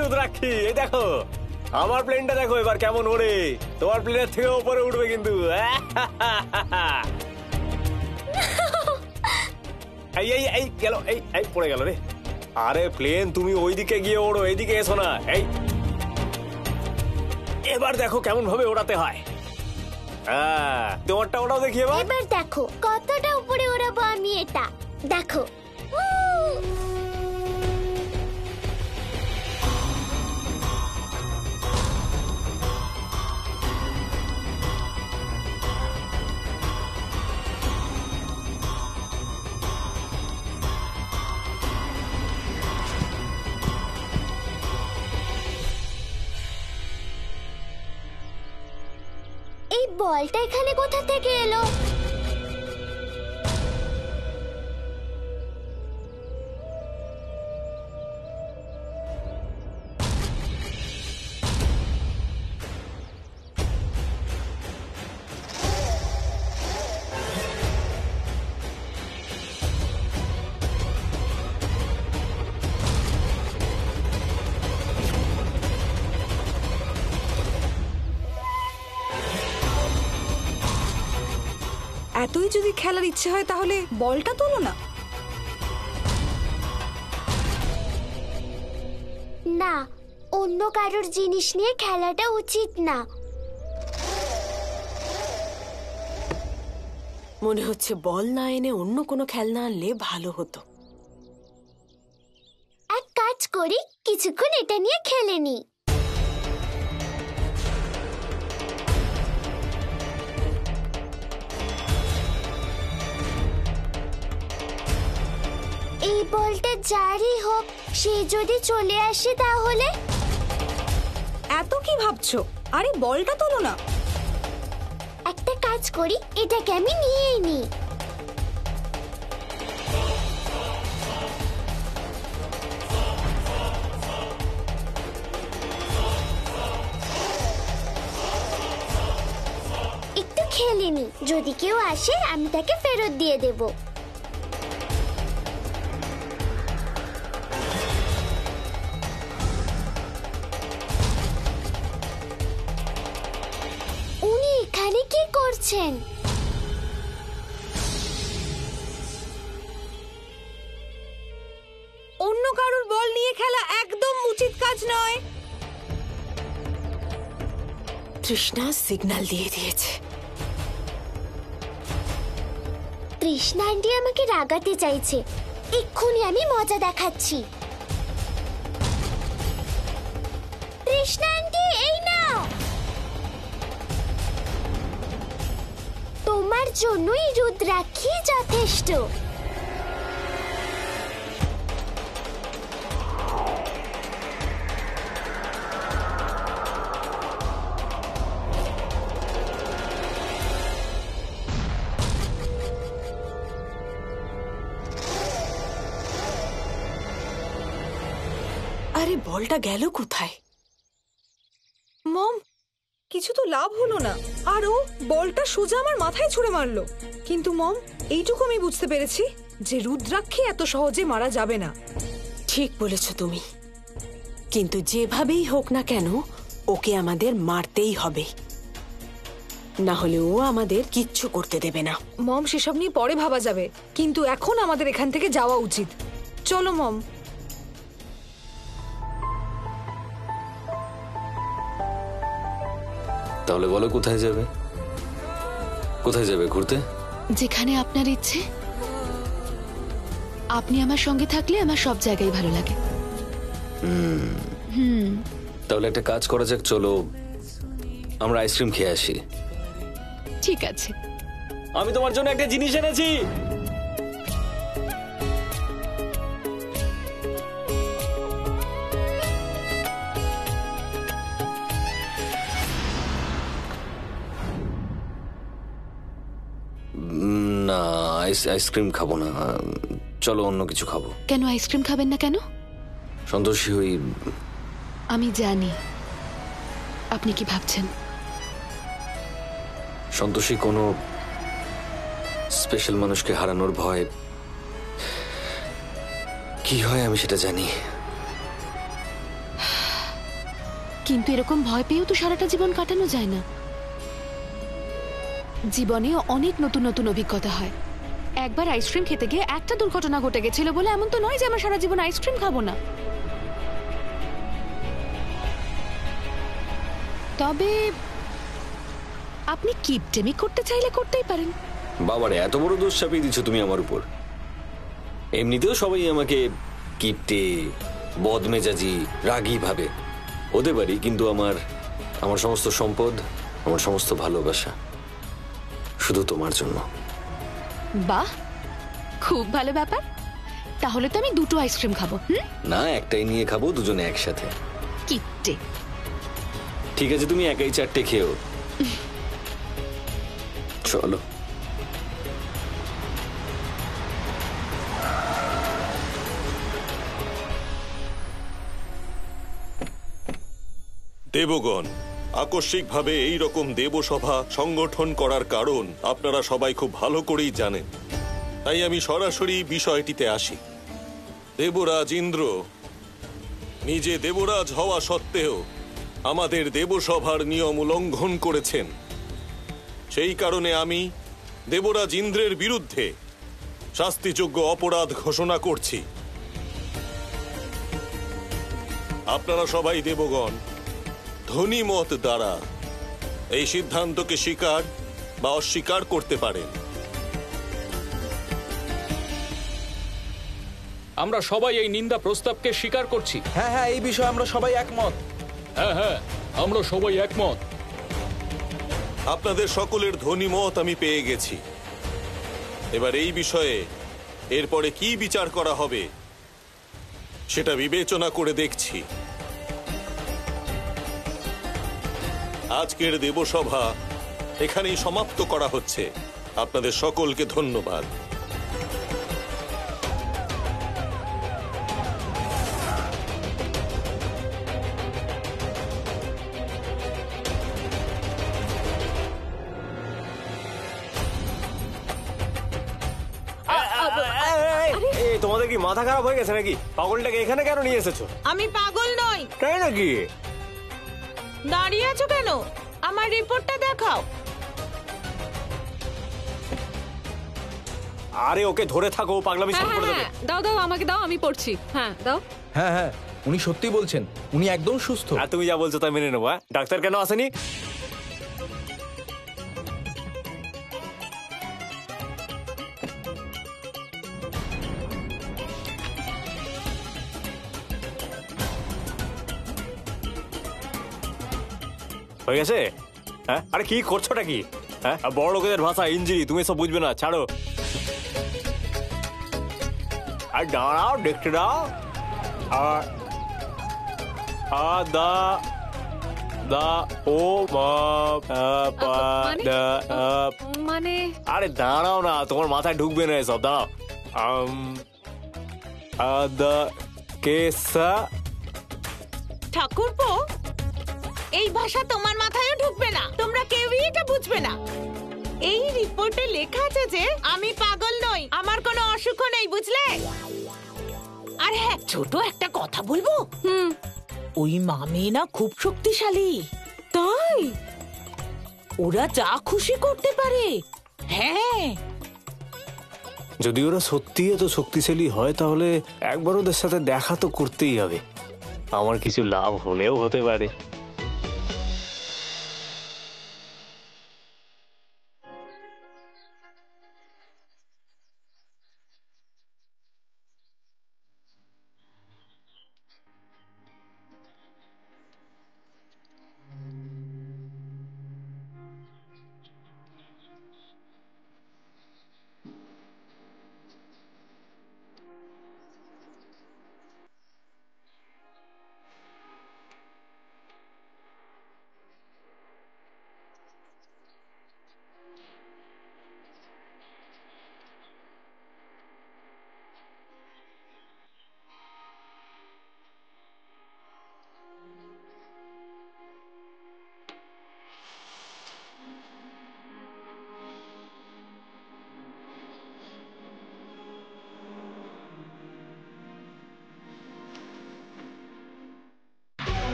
রুদ্রাক্ষী, এই দেখো আমার প্লেনটা, দেখো এবার কেমন ওড়ে। তোমার প্লেনের থেকে উপরে উঠবে কিন্তু। এই এই এই গেল, এই এই পড়ে গেল রে। আরে প্লেন, তুমি ওইদিকে গিয়ে ওড়ো, এইদিকে এসো না। এই এবার দেখো কেমন ভাবে ওড়াতে হয়। তোমারটা ওটাও দেখি এবার। এবার দেখো কতটা উপরে ওড়াবো আমি এটা, দেখো। এই বলটা এখানে কোথা থেকে এলো? এতই যদি খেলার ইচ্ছে হয় তাহলে বলটা তোলো না। না, অন্য কারোর জিনিস নিয়ে খেলাটা উচিত না। মনে হচ্ছে বল না এনে অন্য কোনো খেলনা আনলে ভালো হতো। এক কাজ করি, কিছুক্ষণ এটা নিয়ে খেলে নি। এই বলটা যারই হোক, সে যদি চলে আসে তাহলে? এত কি ভাবছো? আরে বলটা তোলো না। একটা কাজ করি, এটাকে আমি নিয়ে নি। একটু খেলে নি, যদি কেউ আসে আমি তাকে ফেরত দিয়ে দেব। উনি এখানে কি করছেন? অন্য কারোর বল নিয়ে খেলা একদম উচিত কাজ নয়। তৃষ্ণা সিগন্যাল দিয়ে দিয়েছে। তৃষ্ণা আন্টি আমাকে রাগাতে চাইছে। এক্ষুনি আমি মজা দেখাচ্ছি। তৃষ্ণা আন্টি, এই নাও। তোমার জন্যই রুদ্রাক্ষী যথেষ্ট। আরে বলটা গেল কোথায়? মম, কিছু তো লাভ হলো না। আর ও বলটা সোজা আমার মাথায় ছুঁড়ে মারলো। কিন্তু মম, এইটুকু আমি বুঝতে পেরেছি যে রুদ্রাক্ষী এত সহজে মারা যাবে না। ঠিক বলেছ তুমি, কিন্তু যেভাবেই হোক না কেন ওকে আমাদের মারতেই হবে, না হলে ও আমাদের কিচ্ছু করতে দেবে না। মম, সেসব নিয়ে পরে ভাবা যাবে, কিন্তু এখন আমাদের এখান থেকে যাওয়া উচিত। চলো মম। তাহলে বলো কোথায় যাবে? কোথায় যাবে ঘুরতে? যেখানে আপনার ইচ্ছে। আপনি আমার সঙ্গে থাকলে আমার সব জায়গায় ভালো লাগে। তাহলে একটা কাজ করা যাক, চলো আমরা আইসক্রিম খেয়ে আসি। ঠিক আছে। আমি তোমার জন্য একটা জিনিস এনেছি। না, আইসক্রিম খাবো না, চলো অন্য কিছু খাবো। কেন আইসক্রিম খাবেন না কেন? সন্তোষী হই। আমি জানি আপনি কি ভাবছেন। সন্তোষী কোনো স্পেশাল মানুষকে হারানোর ভয় কি হয় আমি সেটা জানি। কিন্তু এরকম ভয় পেয়েও তো সারাটা জীবন কাটানো যায় না। জীবনে অনেক নতুন নতুন অভিজ্ঞতা হয়। একবার আইসক্রিম খেতে গিয়ে একটা দুর্ঘটনা ঘটে গেছিল বলে এমন তো নয় যে আমরা সারা জীবন আইসক্রিম খাবো না। তবে আপনি কিপটেমি করতে চাইলে করতেই পারেন। বাবারে, এত বড় দোষ চাপিয়ে দিচ্ছ তুমি আমার উপর। এমনিতেও সবাই আমাকে কিপটে, বদমেজাজি, রাগী ভাবে। হতে পারি, কিন্তু আমার সমস্ত সম্পদ, আমার সমস্ত ভালোবাসা শুধু তোমার জন্য। বাহ, খুব ভালো ব্যাপার। তাহলে তো আমি দুটো আইসক্রিম খাবো। না, একটাই নিয়ে খাবো দুজনে একসাথে। কিপটে। ঠিক আছে, তুমি একাই 4টে খেও। চলো। দেবগণ, আকস্মিকভাবে এই রকম দেবসভা সংগঠন করার কারণ আপনারা সবাই খুব ভালো করেই জানেন। তাই আমি সরাসরি বিষয়টিতে আসি। দেবরাজ ইন্দ্র নিজে দেবরাজ হওয়া সত্ত্বেও আমাদের দেবসভার নিয়ম উল্লঙ্ঘন করেছেন। সেই কারণে আমি দেবরাজ ইন্দ্রের বিরুদ্ধে শাস্তিযোগ্য অপরাধ ঘোষণা করছি। আপনারা সবাই দেবগণ ধ্বনিমত দ্বারা এই সিদ্ধান্তকে স্বীকার বা অস্বীকার করতে পারেন। আমরা সবাই এই নিন্দা প্রস্তাবকে স্বীকার করছি। হ্যাঁ হ্যাঁ, এই বিষয়ে আমরা সবাই একমত। হ্যাঁ হ্যাঁ, আমরা সবাই একমত। আপনাদের সকলের ধ্বনিমত আমি পেয়ে গেছি। এবার এই বিষয়ে এরপরে কি বিচার করা হবে সেটা বিবেচনা করে দেখছি। আজকের দেবসভা এখানেই সমাপ্ত করা হচ্ছে। আপনাদের সকলকে ধন্যবাদ। তোমাদের কি মাথা খারাপ হয়ে গেছে নাকি? পাগলটাকে এখানে কেন নিয়ে এসেছো? আমি পাগল নই। তাই নাকি? দাঁড়িয়ে আছো কেন? আমার রিপোর্টটা দেখাও। আরে ওকে ধরে থাকো, পাগলামি শুরু করে দেবে। দাও দাও, আমাকে দাও, আমি পড়ছি। হ্যাঁ দাও। হ্যাঁ হ্যাঁ, উনি সত্যি বলছেন, উনি একদম সুস্থ। আর তুমি যা বলছো তাই মেনে নেবো। ডাক্তার কেন আসেনি? হয়ে গেছে? হ্যাঁ, আরে কি করছোটা কি? হ্যাঁ, বড় লোকেদের ভাষা ইঞ্জিরি, তুমি সব বুঝবে না, ছাড়ো। আর দাঁড়াও, দেখতে দাও। আর দা দা ও মানে আরে দাঁড়াও না, তোমার মাথায় ঢুকবে না এসব, দাঁড়াও। আদা কেসা। ঠাকুরপো, এই ভাষা তোমার মাথায়ও ঢুকবে না। তোমরা কেউই এটা বুঝবে না। এই রিপোর্টে লেখা আছে যে আমি পাগল নই, আমার কোনো অসুখও নেই, বুঝলে? আর হ্যাঁ, ছোট একটা কথা বলবো। ওই মামি না খুব শক্তিশালী। তাই ওরা যা খুশি করতে পারে। হ্যাঁ, যদি ওরা সত্যি এত শক্তিশালী হয় তাহলে একবার ওদের সাথে দেখা তো করতেই হবে। আমার কিছু লাভ হলেও হতে পারে।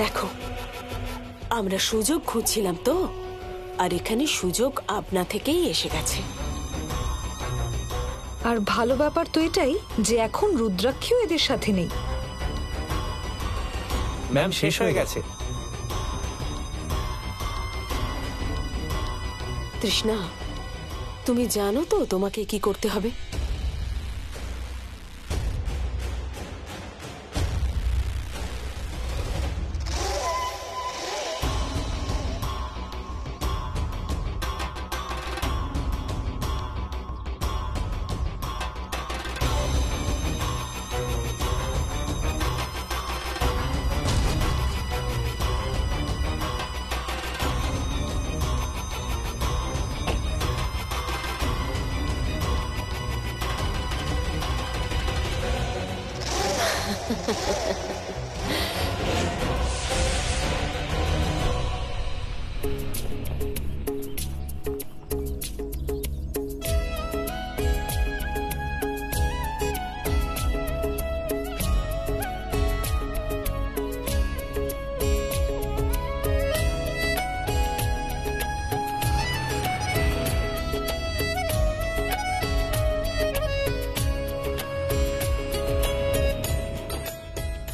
দেখো, আমরা সুযোগ খুঁজছিলাম তো, আর এখানে সুযোগ আপনা থেকেই এসে গেছে। আর ভালো ব্যাপার তো এটাই যে এখন রুদ্রাক্ষীও এদের সাথে নেই। ম্যাম শেষ হয়ে গেছে। তৃষ্ণা, তুমি জানো তো তোমাকে কি করতে হবে?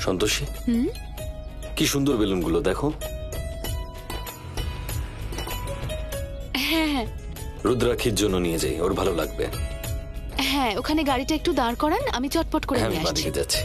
সন্তোষী, কি সুন্দর বেলুনগুলো দেখো। হ্যাঁ রুদ্রাক্ষীর জন্য নিয়ে যাই, ওর ভালো লাগবে। হ্যাঁ, ওখানে গাড়িটা একটু দাঁড় করান, আমি চটপট করে হ্যাঁ, আমি নিয়ে আসছি। বাদিকে যাচ্ছি।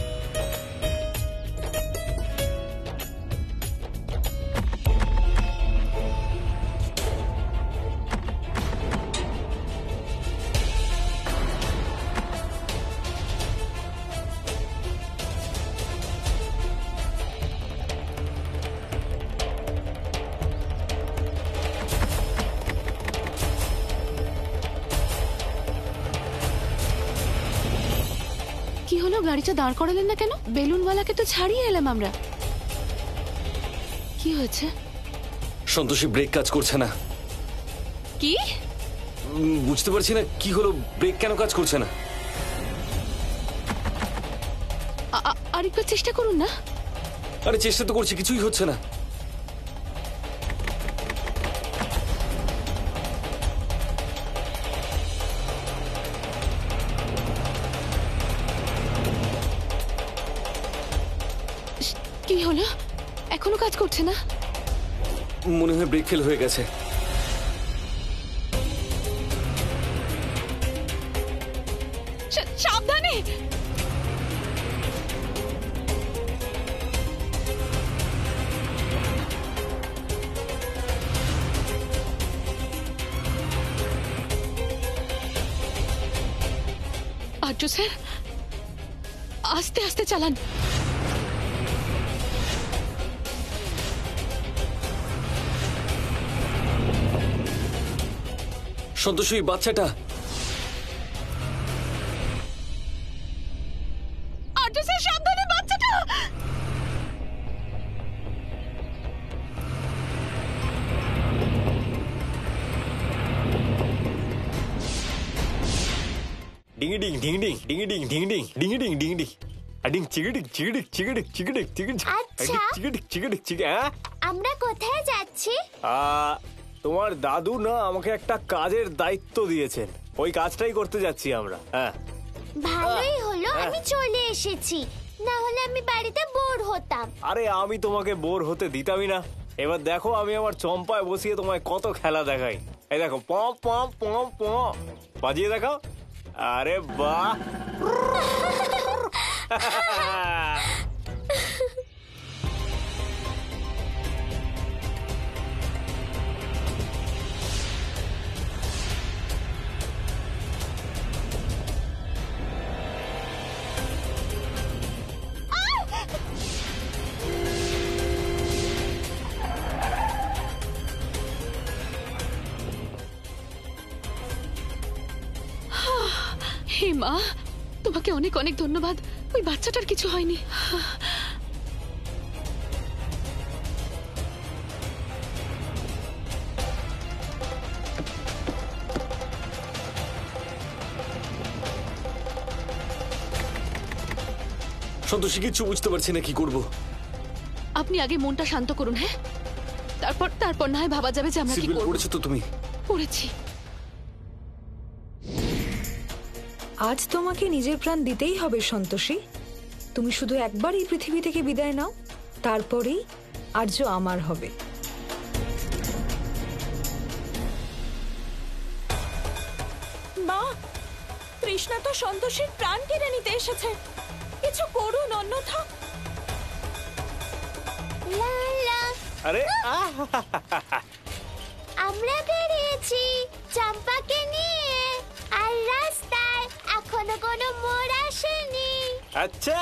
কি হলো, গাড়িটা দাঁড় করালেন না কেন? বেলুনওয়ালাকে তো ছাড়িয়ে এলাম আমরা। কি হয়েছে? সন্তোষী, ব্রেক কাজ করছে না। কি? বুঝতে পারছি না কি হলো, ব্রেক কেন কাজ করছে না। আরেকবার চেষ্টা করুন না। আরে চেষ্টা তো করছি, কিছুই হচ্ছে না। কি হলো, এখনো কাজ করছে না? মনে হয় ব্রেক ফেল হয়ে গেছে। সাবধানে। আর্য স্যার, আস্তে আস্তে চালান। সন্তোষী, বাচ্চাটা। আর্য স্যার, সাবধানে, বাচ্চাটা। ডিঙি ডিং ডিঙি ডিং ডিঙি ডিং ডিঙি ডিং ডিঙি ডিং ডিঙি ডিং আডিং চিগিডিক চিগিডিক চিগিডিক চিগিডিক চিগিডিক আচ্ছা। চিগিডিক চিগিডিক চিগি। হ্যাঁ, আমরা কোথায় যাচ্ছি? তোমার দাদু না আমাকে একটা কাজের দায়িত্ব দিয়েছেন, ওই কাজটাই করতে যাচ্ছি আমরা। হ্যাঁ, ভালোই হলো আমি চলে এসেছি, না হলে আমি বাড়িতে বোর হতাম। আরে আমি তোমাকে বোর হতে দিতামই না। এবার দেখো আমি আমার চম্পায় বসিয়ে তোমায় কত খেলা দেখাই। এই দেখো, প প প প বাজিয়ে দেখাও। আরে বাহ! হে মা, তোমাকে অনেক অনেক ধন্যবাদ। ওই বাচ্চাটার কিছু হয়নি। সন্তোষী, কিচ্ছু বুঝতে পারছি না কি করব। আপনি আগে মনটা শান্ত করুন, হ্যাঁ? তারপর না হয় ভাবা যাবে যে আমরা কি সিটবেল্ট করব। পড়েছো তো তুমি? পড়েছি। আজ তোমাকে নিজের প্রাণ দিতেই হবে সন্তোষী। তুমি শুধু একবার এই পৃথিবী থেকে বিদায় নাও, তারপরেই আর্য আমার হবে। মা, তৃষ্ণা তো সন্তোষীর প্রাণ কেড়ে নিতে এসেছে। কিছু করুন, অন্যথা। লা লা, আরে আমরা বেরিয়েছি চম্পাকে নিয়ে, আর রাস্তায় এখনো কোনো মোড় আসেনি। আচ্ছা,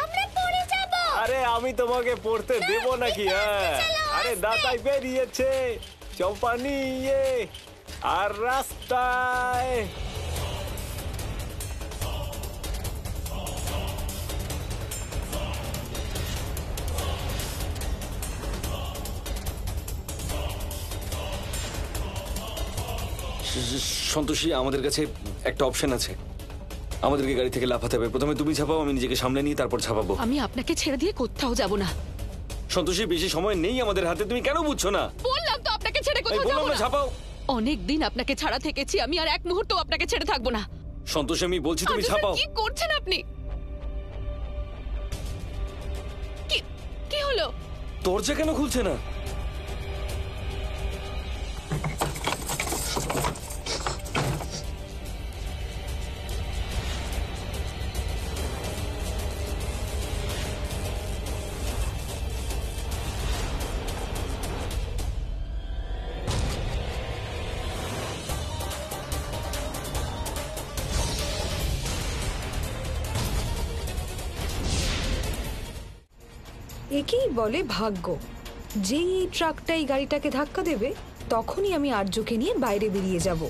আমরা পড়ে যাব। আরে আমি তোমাকে পড়তে দেব নাকি? হ্যাঁ, আরে দাতাই বেরিয়েছে চম্পা নিয়ে আর রাস্তায়। সন্তোষী, আমাদের কাছে একটা অপশন আছে। আমাদেরকে গাড়ি থেকে লাফাতে হবে। প্রথমে তুমি ঝাঁপাও, আমি নিজেকে সামলে নিয়ে তারপর ঝাঁপাবো। আমি আপনাকে ছেড়ে দিয়ে কোথাও যাব না। সন্তোষী, বেশি সময় নেই আমাদের হাতে, তুমি কেন বুঝছো না? বললাম তো আপনাকে ছেড়ে এই কোথাও যাব বললাম না, না। ঝাঁপাও। অনেক দিন আপনাকে ছাড়া থেকেছি আমি, আর এক মুহূর্ত আপনাকে ছেড়ে থাকবো না। সন্তোষী, আমি বলছি তুমি আর্য স্যার, ঝাঁপাও। কি করছেন আপনি? কি হলো? দরজা কেন খুলছে না? একেই বলে ভাগ্য। যেই এই ট্রাকটা এই গাড়িটাকে ধাক্কা দেবে, তখনই আমি আর্যকে নিয়ে বাইরে বেরিয়ে যাব।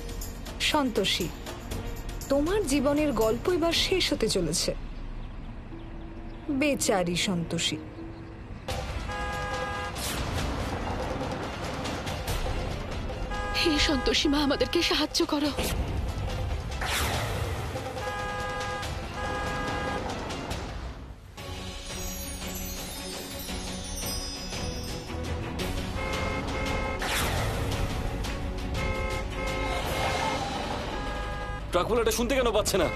সন্তোষী, তোমার জীবনের গল্প এবার শেষ হতে চলেছে। বেচারি সন্তোষী। হে সন্তোষী মা, আমাদেরকে সাহায্য করো। ট্রাকওয়ালাটা শুনতে কেন পাচ্ছে না?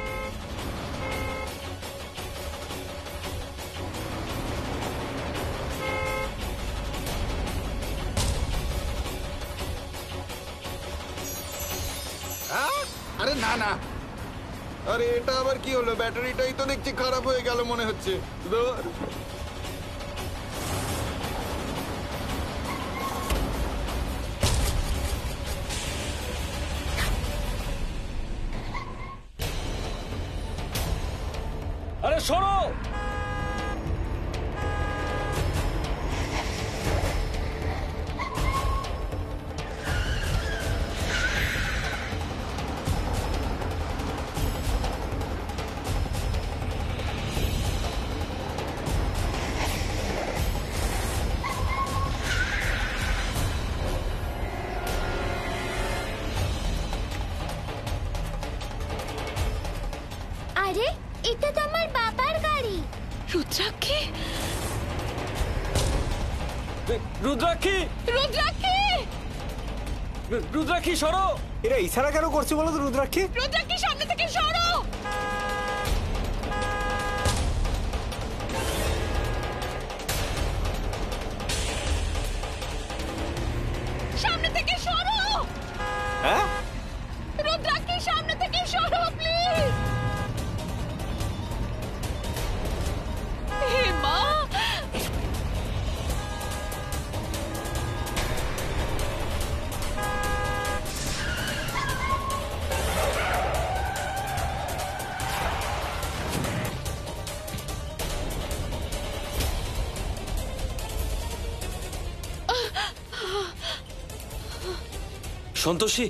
আরে না না, আরে এটা আবার কি হলো? ব্যাটারিটাই তো দেখছি খারাপ হয়ে গেল মনে হচ্ছে। ধুর। আরে সরো! আরে এটা তো আমার বাবার গাড়ি। রুদ্রাক্ষী, রুদ্রাক্ষী, রুদ্রাক্ষী, রুদ্রাক্ষী সরো! এরা ইশারা কেন করছে বলো তো রুদ্রাক্ষী? রুদ্রাক্ষী, সামনে থেকে সরো। সামনে থেকে সরো। হ্যাঁ, রুদ্রাক্ষী, সামনে থেকে সরো প্লিজ। হে মা, সন্তোষী,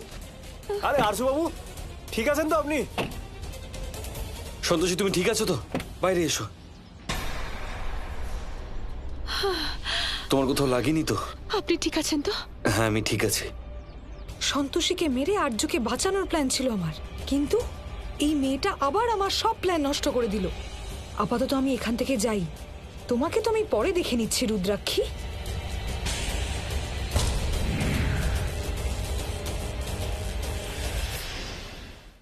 আরে আরশু বাবু, ঠিক আছেন তো আপনি? সন্তোষী, তুমি ঠিক আছো তো? বাইরে এসো। তোমার কোথাও লাগেনি তো? আপনি ঠিক আছেন তো? হ্যাঁ, আমি ঠিক আছি। সন্তোষীকে মেরে আর্যকে বাঁচানোর প্ল্যান ছিল আমার, কিন্তু এই মেয়েটা আবার আমার সব প্ল্যান নষ্ট করে দিল। আপাতত আমি এখান থেকে যাই, তোমাকে তো আমি পরে দেখে নিচ্ছি রুদ্রাক্ষী।